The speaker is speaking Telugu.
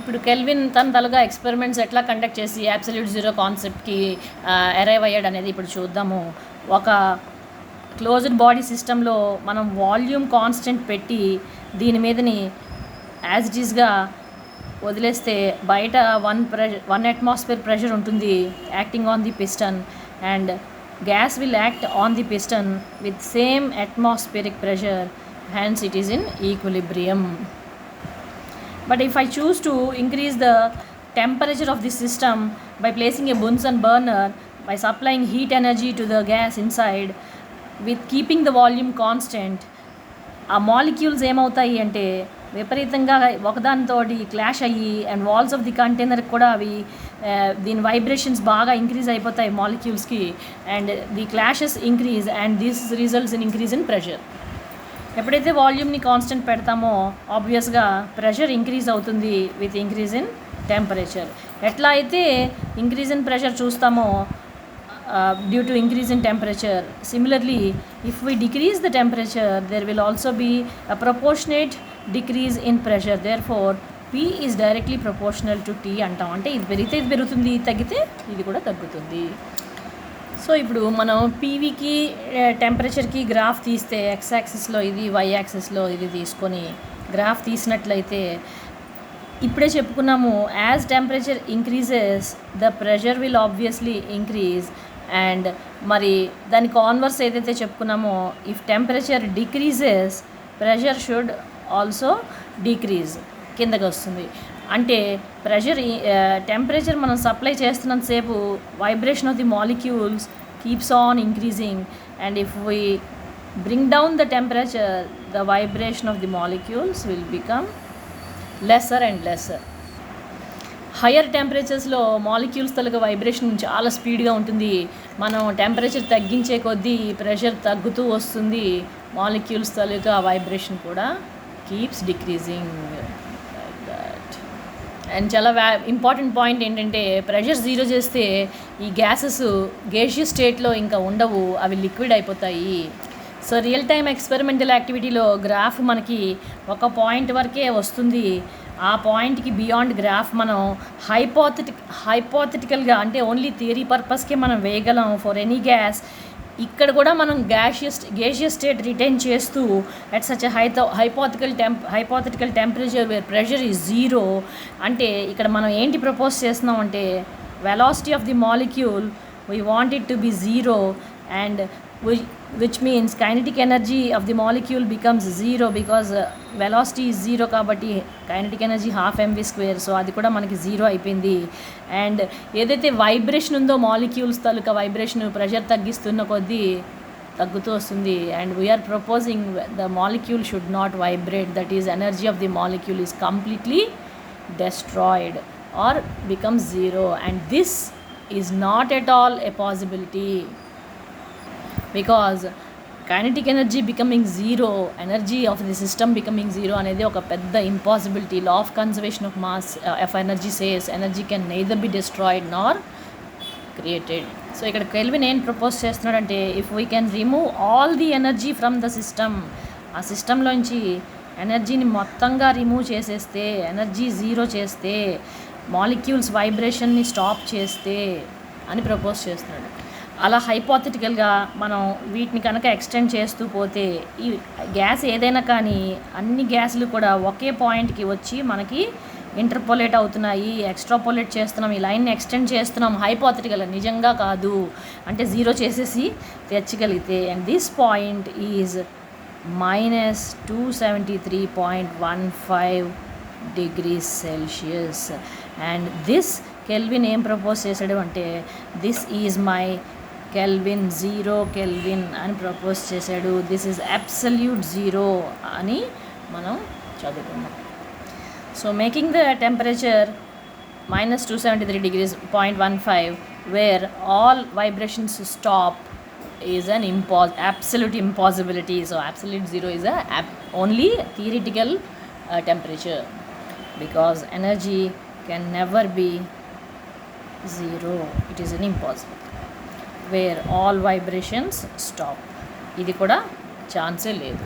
ఇప్పుడు కెల్విన్ తన తలుగా ఎక్స్పెరిమెంట్స్ ఎట్లా కండక్ట్ చేసి అబ్సల్యూట్ జీరో కాన్సెప్ట్కి అరైవ్ అయ్యాడు అనేది ఇప్పుడు చూద్దాము. ఒక క్లోజ్డ్ బాడీ సిస్టంలో మనం వాల్యూమ్ కాన్స్టెంట్ పెట్టి దీని మీదని యాజ్ ఇట్ ఈస్గా వదిలేస్తే బయట 1 atmosphere ప్రెషర్ ఉంటుంది acting on the piston, and gas will act on the piston with same atmospheric pressure, hence it is in equilibrium. But if I choose to increase the temperature of the system by placing a Bunsen burner, by supplying heat energy to the gas inside with keeping the volume constant, ఆ మాలిక్యూల్స్ ఏమవుతాయి అంటే విపరీతంగా ఒకదానితోటి క్లాష్ అయ్యి and walls of the container కూడా అవి దీని వైబ్రేషన్స్ బాగా ఇంక్రీజ్ అయిపోతాయి మాలిక్యూల్స్కి, and the clashes increase and this results in increase in pressure. ఎప్పుడైతే వాల్యూమ్ని కాన్స్టెంట్ పెడతామో ఆబ్వియస్గా ప్రెషర్ ఇంక్రీజ్ అవుతుంది విత్ ఇంక్రీజ్ ఇన్ టెంపరేచర్. ఎట్లా అయితే ఇంక్రీజ్ ఇన్ ప్రెషర్ చూస్తామో due to increase in temperature, similarly if we decrease the temperature there will also be a proportionate decrease in pressure. Therefore P is directly proportional to T అంటాం. అంటే ఇది పెరిగితే ఇది పెరుగుతుంది, ఇది తగ్గితే ఇది కూడా తగ్గుతుంది. సో ఇప్పుడు మనం పీవీకి టెంపరేచర్కి గ్రాఫ్ తీస్తే ఎక్స్ యాక్సిస్లో ఇది, వై యాక్సిస్లో ఇది తీసుకొని గ్రాఫ్ తీసినట్లయితే ఇప్పుడే చెప్పుకున్నాము as temperature increases the pressure will obviously increase, and మరి దాని కాన్వర్స్ ఏదైతే చెప్పుకున్నామో if temperature decreases pressure should also decrease, కిందకి వస్తుంది. అంటే ప్రెషర్ టెంపరేచర్ మనం సప్లై చేస్తున్నంతసేపు vibration of the molecules keeps on increasing, and if we bring down the temperature the vibration of the molecules will become lesser and lesser. Higher టెంపరేచర్స్లో మాలిక్యూల్స్ తలక వైబ్రేషన్ చాలా స్పీడ్గా ఉంటుంది. మనం టెంపరేచర్ తగ్గించే కొద్దీ ప్రెషర్ తగ్గుతూ వస్తుంది, మాలిక్యూల్స్ తలక వైబ్రేషన్ కూడా కీప్స్ డిక్రీజింగ్. అండ్ చాలా ఇంపార్టెంట్ పాయింట్ ఏంటంటే ప్రెషర్ జీరో చేస్తే ఈ గ్యాసెస్ గేషియస్ స్టేట్లో ఇంకా ఉండవు, అవి లిక్విడ్ అయిపోతాయి. సో రియల్ టైమ్ ఎక్స్పెరిమెంటల్ యాక్టివిటీలో గ్రాఫ్ మనకి పాయింట్ వరకే వస్తుంది. ఆ పాయింట్కి బియాండ్ గ్రాఫ్ మనం హైపోథెటికల్గా అంటే ఓన్లీ థియరీ పర్పస్కే మనం వేయగలం ఫర్ ఎనీ గ్యాస్. ఇక్కడ కూడా మనం గేషియస్ స్టేట్ రిటైన్ చేస్తూ at such hypothetical temperature where pressure is zero. అంటే ఇక్కడ మనం ఏంటి ప్రపోజ్ చేస్తున్నాం అంటే velocity of the molecule we want it to be zero, and which means kinetic energy of the molecule becomes zero because velocity is zero కాబట్టి kinetic energy half mv². So అది కూడా మనకి జీరో అయిపోయింది. అండ్ ఏదైతే వైబ్రేషన్ ఉందో మాలిక్యూల్స్ తాలూకా వైబ్రేషన్ ప్రెషర్ తగ్గిస్తున్న కొద్దీ తగ్గుతూ వస్తుంది. And we are proposing the molecule should not vibrate, that is energy of the molecule is completely destroyed or becomes zero, and this is not at all a possibility because kinetic energy becoming zero, energy of the system becoming zero అనేది ఒక పెద్ద impossibility. Law of conservation of mass of energy says energy can neither be destroyed Nar created. So ఇక్కడ కెల్విన్ ఏం ప్రపోజ్ చేస్తున్నాడంటే if we can remove all the energy from the system, ఆ సిస్టంలోంచి ఎనర్జీని మొత్తంగా రిమూవ్ చేసేస్తే, ఎనర్జీ జీరో చేస్తే, మాలిక్యూల్స్ వైబ్రేషన్ని స్టాప్ చేస్తే అని ప్రపోజ్ చేస్తున్నాడు. అలా హైపోథెటికల్గా మనం వీటిని కనుక ఎక్స్టెండ్ చేస్తూ పోతే ఈ గ్యాస్ ఏదైనా కానీ అన్ని గ్యాసులు కూడా ఒకే పాయింట్కి వచ్చి మనకి ఇంటర్పోలేట్ అవుతున్నాయి, ఎక్స్ట్రాపోలేట్ చేస్తున్నాం, ఈ లైన్ని ఎక్స్టెండ్ చేస్తున్నాం హైపోథెటికల్గా, నిజంగా కాదు. అంటే జీరో చేసేసి తెచ్చగలిగితే, and this point is -273.15 degrees Celsius. And this Kelvin ఏం ప్రపోజ్ చేశాడు అంటే this is my Kelvin, zero Kelvin అని ప్రపోజ్ చేశాడు. దిస్ ఈజ్ అబ్సల్యూట్ జీరో అని మనం చదువుకున్నాం. So making the temperature -273.15 where all vibrations stop is an absolute impossibility. So absolute zero is only theoretical temperature because energy can never be zero. It is an impossible where all vibrations stop. ఇది కూడా ఛాన్సే లేదు.